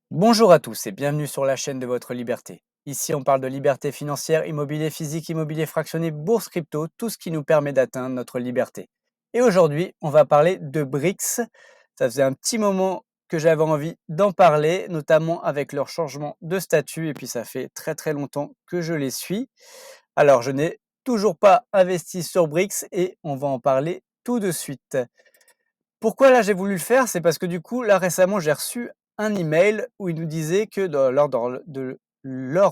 Bonjour à tous et bienvenue sur la chaîne de votre liberté. Ici, on parle de liberté financière, immobilier physique, immobilier fractionné, bourse crypto, tout ce qui nous permet d'atteindre notre liberté. Et aujourd'hui, on va parler de BRICS. Ça faisait un petit moment que j'avais envie d'en parler, notamment avec leur changement de statut, et puis ça fait très très longtemps que je les suis. Alors, je n'ai toujours pas investi sur BRICS et on va en parler tout de suite. Pourquoi là j'ai voulu le faire? C'est parce que du coup, là récemment, j'ai reçu un email où ils nous disaient que lors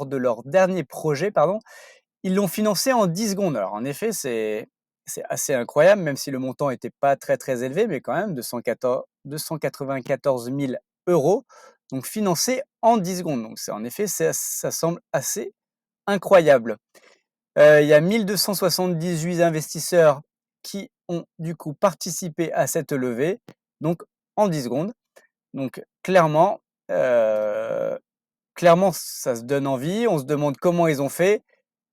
de leur dernier projet, pardon, ils l'ont financé en 10 secondes. Alors en effet, c'est assez incroyable, même si le montant était pas très, très élevé, mais quand même 294 000 €, donc financé en 10 secondes. Donc c'est en effet, ça semble assez incroyable. Il y a 1278 investisseurs qui ont du coup participé à cette levée, donc en 10 secondes. Donc heu, clairement ça se donne envie. On se demande comment ils ont fait.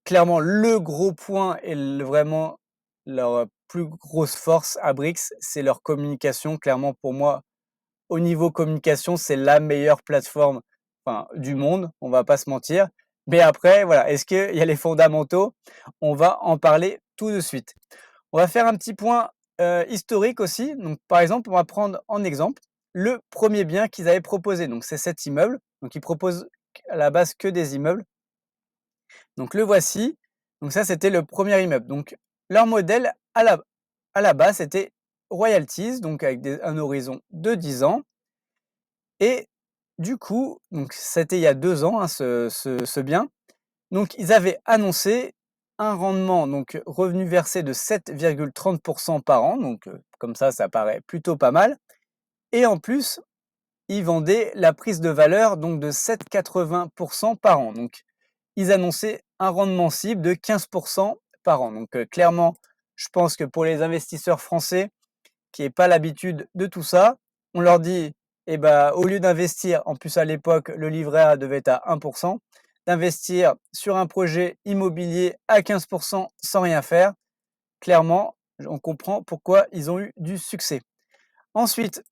Clairement, le gros point et vraiment leur plus grosse force à Brix, c'est leur communication. Clairement pour moi, au niveau communication, c'est la meilleure plateforme, enfin, du monde, on va pas se mentir. Mais après, voilà, est-ce qu'il y a les fondamentaux? On va en parler tout de suite. On va faire un petit point, historique aussi. Donc, par exemple, on va prendre en exemple le premier bien qu'ils avaient proposé. Donc, c'est cet immeuble. Donc, ils proposent à la base que des immeubles. Donc, le voici. Donc, ça, c'était le premier immeuble. Donc, leur modèle à la base, c'était royalties, donc avec un horizon de 10 ans. Et du coup, donc c'était il y a 2 ans, hein, ce bien. Donc ils avaient annoncé un rendement, donc revenu versé de 7,30 par an, donc comme ça paraît plutôt pas mal. Et en plus, ils vendaient la prise de valeur donc de 7,80 par an. Donc ils annonçaient un rendement cible de 15 par an. Donc clairement, je pense que pour les investisseurs français qui n'aient pas l'habitude de tout ça, on leur dit, eh ben, au lieu d'investir, en plus à l'époque, le livret A devait être à 1%, d'investir sur un projet immobilier à 15% sans rien faire. Clairement, on comprend pourquoi ils ont eu du succès. Ensuite,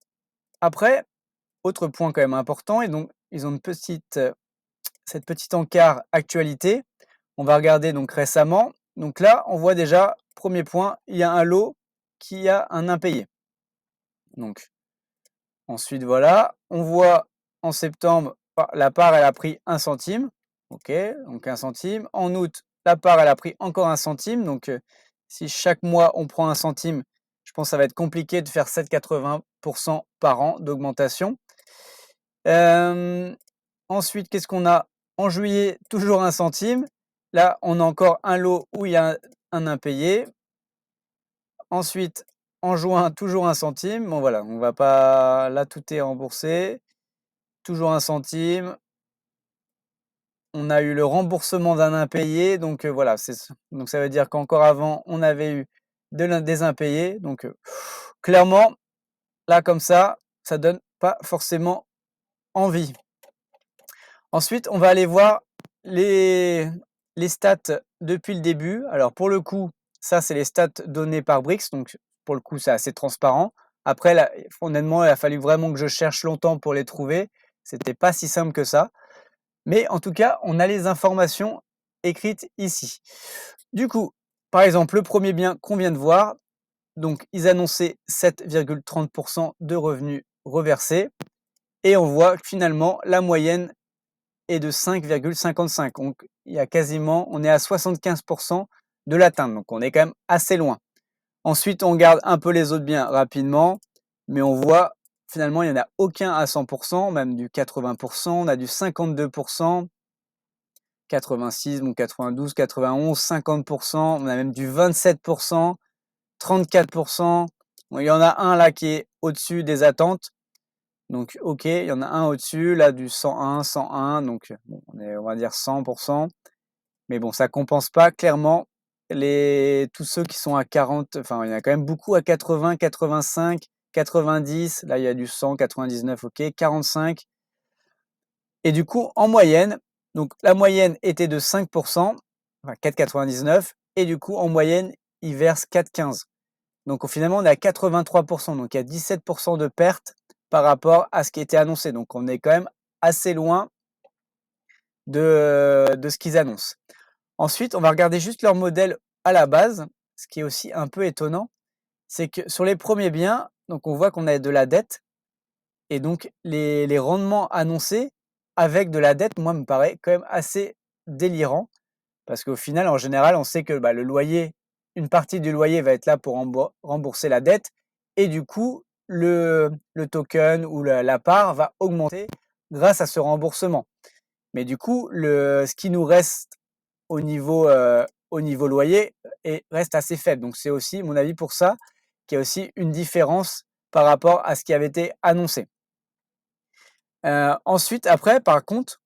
après, autre point quand même important, et donc ils ont cette petite encart actualité. On va regarder donc récemment. Donc là, on voit déjà, premier point, il y a un lot qui a un impayé. Donc ensuite, voilà, on voit en septembre, la part, elle a pris 1 centime. OK, donc 1 centime. En août, la part, elle a pris encore 1 centime. Donc, si chaque mois, on prend 1 centime, je pense que ça va être compliqué de faire 7,80 par an d'augmentation. Hem, Ensuite, qu'est-ce qu'on a? En juillet, toujours 1 centime. Là, on a encore un lot où il y a un impayé. Ensuite, en juin, toujours 1 centime. Bon voilà, on va pas là, tout est remboursé. Toujours 1 centime. On a eu le remboursement d'un impayé, donc voilà, donc ça veut dire qu'encore avant, on avait eu des impayés, donc clairement, là, comme ça donne pas forcément envie. Ensuite, on va aller voir les stats depuis le début. Alors pour le coup, ça, c'est les stats données par Brix, donc pour le coup, c'est assez transparent. Après là, honnêtement, il a fallu vraiment que je cherche longtemps pour les trouver. C'était pas si simple que ça. Mais en tout cas, on a les informations écrites ici. Du coup, par exemple, le premier bien qu'on vient de voir, donc ils annonçaient 7,30 de revenus reversés et on voit que finalement la moyenne est de 5,55. Donc il y a quasiment, on est à 75 de l'atteinte, donc on est quand même assez loin. Ensuite, on regarde un peu les autres biens rapidement, mais on voit finalement il n'y en a aucun à 100%, même du 80 on a du 52 86, bon 92, 91, 50 on a même du 27 34 bon, il y en a un là qui est au-dessus des attentes. Donc OK, il y en a un au-dessus, là du 101, 101, donc bon, on va dire 100. Mais bon, ça compense pas clairement tous ceux qui sont à 40, enfin, il y en a quand même beaucoup à 80, 85, 90, là il y a du 100, 99, OK, 45. Et du coup, en moyenne, donc la moyenne était de 5 enfin 4,99 et du coup, en moyenne, ils versent 4,15. Donc finalement, on est à 83 donc il y a 17 de perte par rapport à ce qui était annoncé. Donc on est quand même assez loin de ce qu'ils annoncent. Ensuite, on va regarder juste leur modèle à la base. Ce qui est aussi un peu étonnant, c'est que sur les premiers biens, donc on voit qu'on a de la dette et donc les rendements annoncés avec de la dette, moi, me paraît quand même assez délirant parce qu'au final, en général, on sait que, le loyer, une partie du loyer va être là pour rembourser la dette et du coup, le token ou la part va augmenter grâce à ce remboursement. Mais du coup, ce qui nous reste au niveau loyer reste assez faible. Donc c'est aussi, mon avis, pour ça qu'il y a aussi une différence par rapport à ce qui avait été annoncé. Ensuite, après, par contre,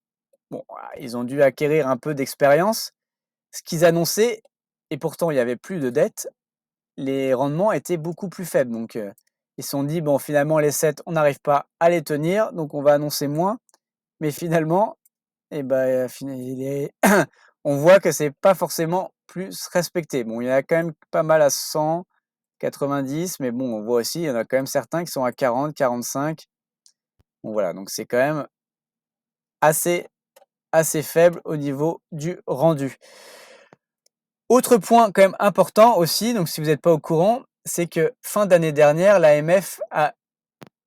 bon, ils ont dû acquérir un peu d'expérience. Ce qu'ils annonçaient, et pourtant il y avait plus de dette, les rendements étaient beaucoup plus faibles. Donc ils se sont dit, bon, finalement, les 7, on n'arrive pas à les tenir, donc on va annoncer moins. Mais finalement, et ben, on voit que c'est pas forcément plus respecté. Bon, il y en a quand même pas mal à 100, 90, mais bon, on voit aussi, il y en a quand même certains qui sont à 40, 45. Bon, voilà, donc c'est quand même assez, assez faible au niveau du rendu. Autre point quand même important aussi, donc si vous n'êtes pas au courant, c'est que fin d'année dernière, l'AMF a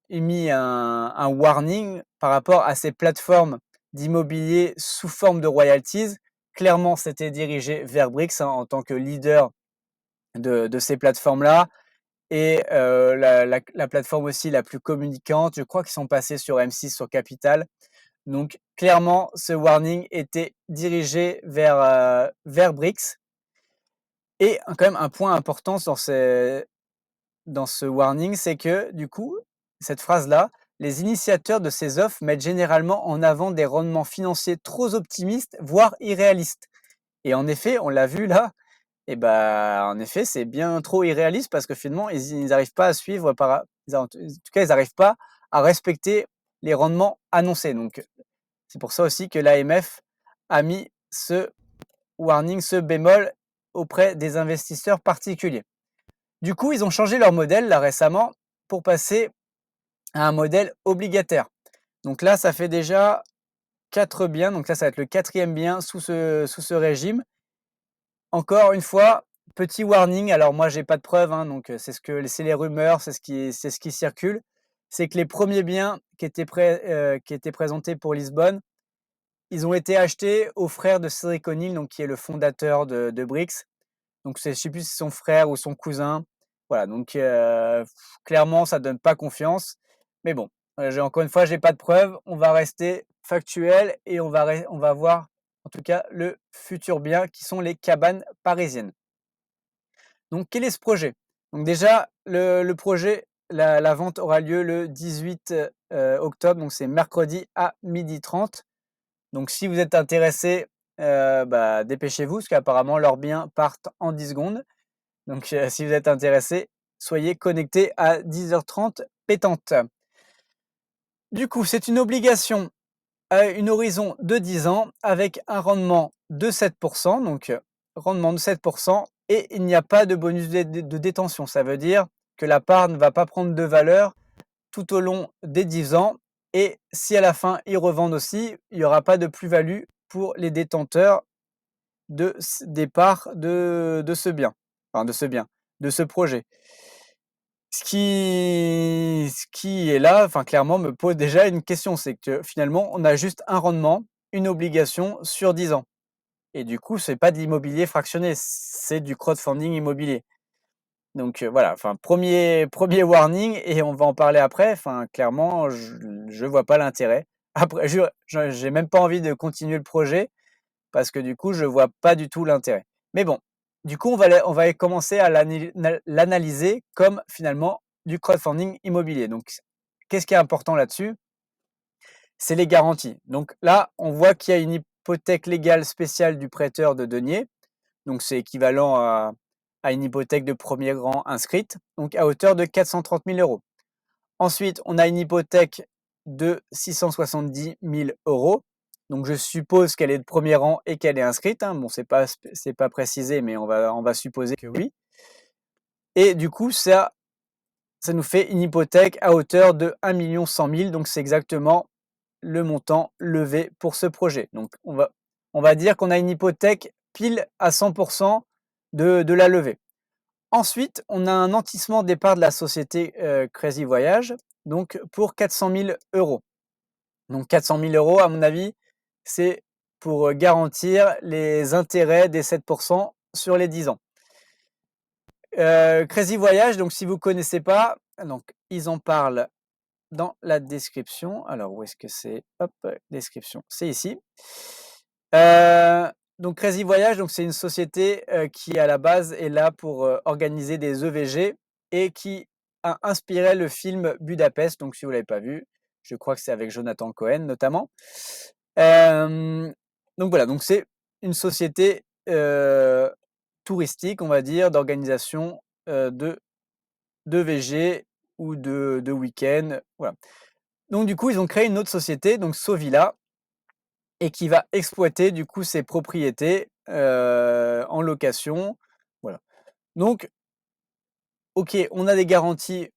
émis un warning par rapport à ces plateformes d'immobilier sous forme de royalties. Clairement, c'était dirigé vers Brix en tant que leader de ces plateformes-là et la plateforme aussi la plus communicante. Je crois qu'ils sont passés sur M6, sur Capital. Donc clairement, ce warning était dirigé vers Brix. Et quand même un point important dans ce warning, c'est que du coup, cette phrase-là, les initiateurs de ces offres mettent généralement en avant des rendements financiers trop optimistes, voire irréalistes. Et en effet, on l'a vu là, et en effet, c'est bien trop irréaliste parce que finalement, ils n'arrivent pas à suivre, en tout cas, ils n'arrivent pas à respecter les rendements annoncés. Donc, c'est pour ça aussi que l'AMF a mis ce warning, ce bémol auprès des investisseurs particuliers. Du coup, ils ont changé leur modèle là récemment pour passer à un modèle obligataire. Donc là, ça fait déjà 4 biens. Donc là, ça va être le 4e bien sous ce régime. Encore une fois, petit warning. Alors moi, j'ai pas de preuves, hein, donc c'est les rumeurs, c'est ce qui circule. C'est que les premiers biens qui étaient présentés pour Lisbonne, ils ont été achetés aux frères de Cédric O'Neill, donc qui est le fondateur de Brix. Donc je sais plus si c'est son frère ou son cousin. Voilà, donc clairement, ça donne pas confiance. Mais bon, encore une fois, j'ai pas de preuves. On va rester factuel et on va voir en tout cas le futur bien qui sont les cabanes parisiennes. Donc quel est ce projet? Donc déjà, le projet, la vente aura lieu le 18 octobre, donc c'est mercredi à 12h30. Donc si vous êtes intéressé, dépêchez-vous parce qu'apparemment leurs biens partent en 10 secondes. Donc si vous êtes intéressé, soyez connectés à 10h30 pétante. Du coup, c'est une obligation à une horizon de 10 ans avec un rendement de 7%, donc rendement de 7%, et il n'y a pas de bonus de détention. Ça veut dire que la part ne va pas prendre de valeur tout au long des 10 ans, et si à la fin ils revendent aussi, il n'y aura pas de plus-value pour les détenteurs des parts de ce bien, enfin de ce projet. Ce qui est là, enfin clairement me pose déjà une question, c'est que finalement on a juste un rendement, une obligation sur 10 ans et du coup c'est pas de l'immobilier fractionné, c'est du crowdfunding immobilier. Donc voilà, enfin premier warning et on va en parler après, enfin clairement je vois pas l'intérêt. Après j'ai même pas envie de continuer le projet parce que du coup je vois pas du tout l'intérêt. Mais bon, du coup on va commencer à l'analyser comme finalement du crowdfunding immobilier. Donc qu'est-ce qui est important là-dessus? C'est les garanties. Donc là, on voit qu'il y a une hypothèque légale spéciale du prêteur de deniers. Donc c'est équivalent à une hypothèque de premier rang inscrite, donc à hauteur de 430 000 euros. Ensuite, on a une hypothèque de 670 000 euros. Donc je suppose qu'elle est de premier rang et qu'elle est inscrite, hein. Bon, c'est pas précisé, mais on va supposer que oui. Et du coup, ça nous fait une hypothèque à hauteur de 1 100 000. Donc c'est exactement le montant levé pour ce projet. Donc on va dire qu'on a une hypothèque pile à 100 de la levée. Ensuite, on a un nantissement départ de la société, Crazy Voyage, donc pour 400 000 €. Donc 400 000 € à mon avis, c'est pour, garantir les intérêts des 7 sur les 10 ans. Crazy Voyage, donc si vous connaissez pas, donc ils en parlent dans la description. Alors où est-ce que c'est? Hop, description, c'est ici. Donc Crazy Voyage, donc c'est une société, qui à la base est là pour, organiser des EVG et qui a inspiré le film Budapest. Donc si vous l'avez pas vu, je crois que c'est avec Jonathan Cohen notamment. Hem, donc voilà, donc c'est une société, touristique, on va dire, d'organisation, d'EVG ou de week-end, voilà. Donc du coup, ils ont créé une autre société, donc Sovilla, et qui va exploiter du coup ces propriétés, en location, voilà. Donc OK, on a des garanties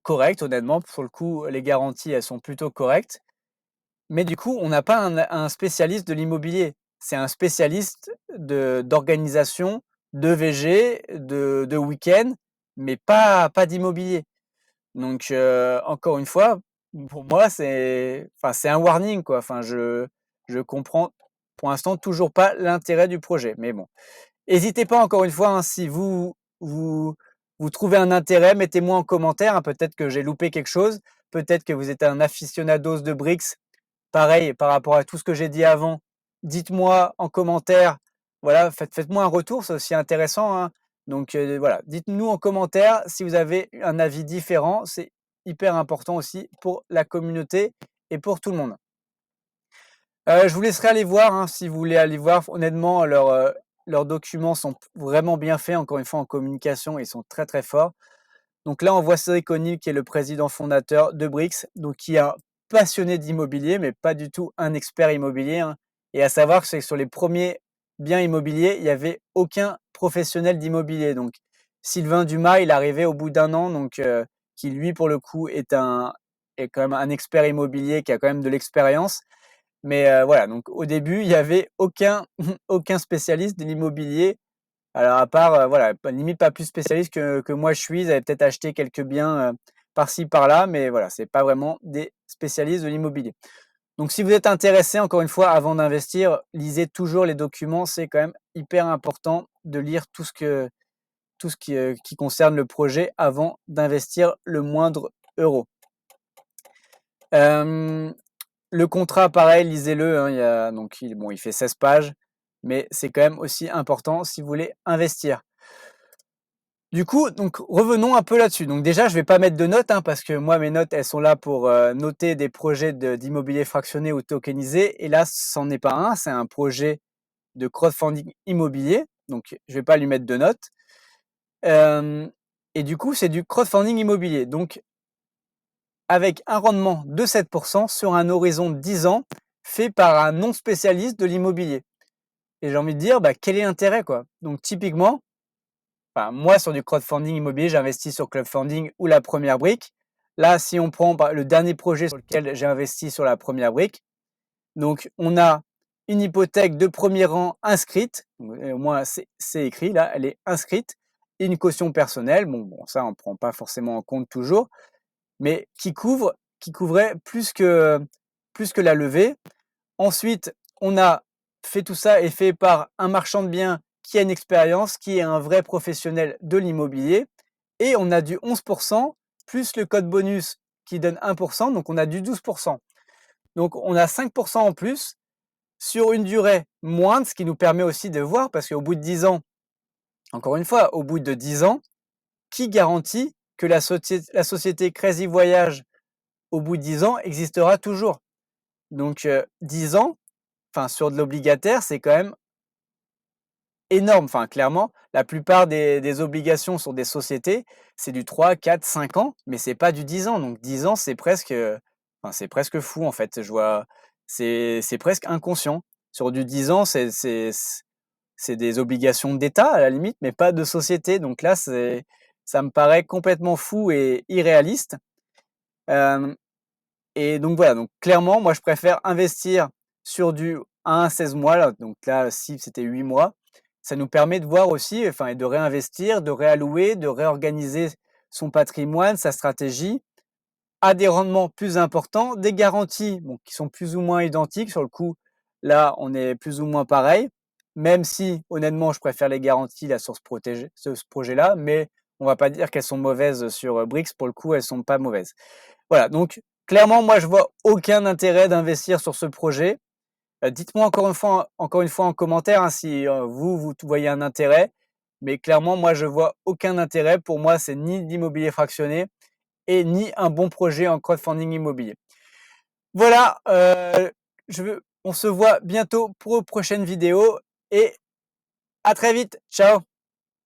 correctes, honnêtement, pour le coup, les garanties, elles sont plutôt correctes, mais du coup, on n'a pas un spécialiste de l'immobilier. C'est un spécialiste d'organisation, d'EVG, de week-end, mais pas d'immobilier. Donc encore une fois, pour moi, c'est un warning, quoi. Enfin, je comprends pour l'instant toujours pas l'intérêt du projet, mais bon. Hésitez pas encore une fois, hein, si vous trouvez un intérêt, mettez-moi en commentaire, hein, peut-être que j'ai loupé quelque chose, peut-être que vous êtes un aficionados de briques. Pareil, par rapport à tout ce que j'ai dit avant, dites-moi en commentaire, voilà, faites-moi un retour, c'est aussi intéressant, hein. Donc voilà, dites-nous en commentaire si vous avez un avis différent, c'est hyper important aussi pour la communauté et pour tout le monde. Je vous laisserai aller voir, hein, si vous voulez aller voir. Honnêtement, leurs documents sont vraiment bien faits. Encore une fois, en communication, ils sont très, très forts. Donc là, on voit Cédric O'Neill qui est le président fondateur de Brix, donc qui est un passionné d'immobilier, mais pas du tout un expert immobilier, hein. Et à savoir que c'est que sur les premiers biens immobiliers, il n'y avait aucun professionnel d'immobilier. Donc Sylvain Dumas, il est arrivé au bout d'un an, donc qui lui, pour le coup, est quand même un expert immobilier qui a quand même de l'expérience. Mais voilà, donc au début, il y avait aucun aucun spécialiste de l'immobilier. Alors à part, voilà, limite pas plus spécialiste que moi je suis. Ils avaient peut-être acheté quelques biens, par-ci par-là, mais voilà, c'est pas vraiment des spécialistes de l'immobilier. Donc si vous êtes intéressé, encore une fois, avant d'investir, lisez toujours les documents. C'est quand même hyper important de lire tout ce qui concerne le projet avant d'investir le moindre euro. Hem Le contrat, pareil, lisez-le, hein, il fait 16 pages, mais c'est quand même aussi important si vous voulez investir. Du coup, donc revenons un peu là-dessus. Donc déjà, je vais pas mettre de notes, hein, parce que moi, mes notes, elles sont là pour, noter des projets d'immobilier fractionné ou tokenisé et là, c'en est pas un, c'est un projet de crowdfunding immobilier, donc je vais pas lui mettre de notes. Hem et du coup, c'est du crowdfunding immobilier, donc avec un rendement de 7 sur un horizon de 10 ans, fait par un non spécialiste de l'immobilier. Et j'ai envie de dire, bah, quel est l'intérêt, quoi? Donc typiquement, enfin, moi sur du crowdfunding immobilier, j'investis sur Clubfunding ou la première brique. Là, si on prend le dernier projet sur lequel j'ai investi sur la première brique, donc on a une hypothèque de premier rang inscrite, au moins c'est écrit là, elle est inscrite, et une caution personnelle, bon ça on ne prend pas forcément en compte toujours, mais qui couvrait plus que la levée. Ensuite, on a fait tout ça est fait par un marchand de biens qui a une expérience, qui est un vrai professionnel de l'immobilier et on a du 11 plus le code bonus qui donne 1 donc on a du 12. Donc on a 5 en plus sur une durée moindre, ce qui nous permet aussi de voir parce qu'au bout de 10 ans, encore une fois, au bout de 10 ans, qui garantit que la société Crazy Voyage, au bout de 10 ans, existera toujours? Donc 10 ans, enfin sur de l'obligataire, c'est quand même énorme. Enfin, clairement, la plupart des obligations sur des sociétés, c'est du 3, 4, 5 ans, mais c'est pas du 10 ans. Donc 10 ans, c'est presque fou en fait. C'est presque inconscient. Sur du 10 ans, c'est des obligations d'État à la limite, mais pas de société. Donc là, ça me paraît complètement fou et irréaliste. Et donc voilà, donc clairement, moi je préfère investir sur du 1 à 16 mois là, donc là, si c'était 8 mois. Ça nous permet de voir aussi, enfin et de réinvestir, de réallouer, de réorganiser son patrimoine, sa stratégie, à des rendements plus importants, des garanties, bon, qui sont plus ou moins identiques. Sur le coup, là, on est plus ou moins pareil, même si honnêtement, je préfère les garanties là sur ce projet-là, mais on va pas dire qu'elles sont mauvaises sur, Brics. Pour le coup, elles sont pas mauvaises. Voilà, donc clairement, moi, je vois aucun intérêt d'investir sur ce projet. Dites-moi encore une fois en commentaire, hein, si, vous voyez un intérêt, mais clairement, moi, je vois aucun intérêt. Pour moi, c'est ni de l'immobilier fractionné et ni un bon projet en crowdfunding immobilier. Voilà, on se voit bientôt pour une prochaine vidéo et à très vite. Ciao!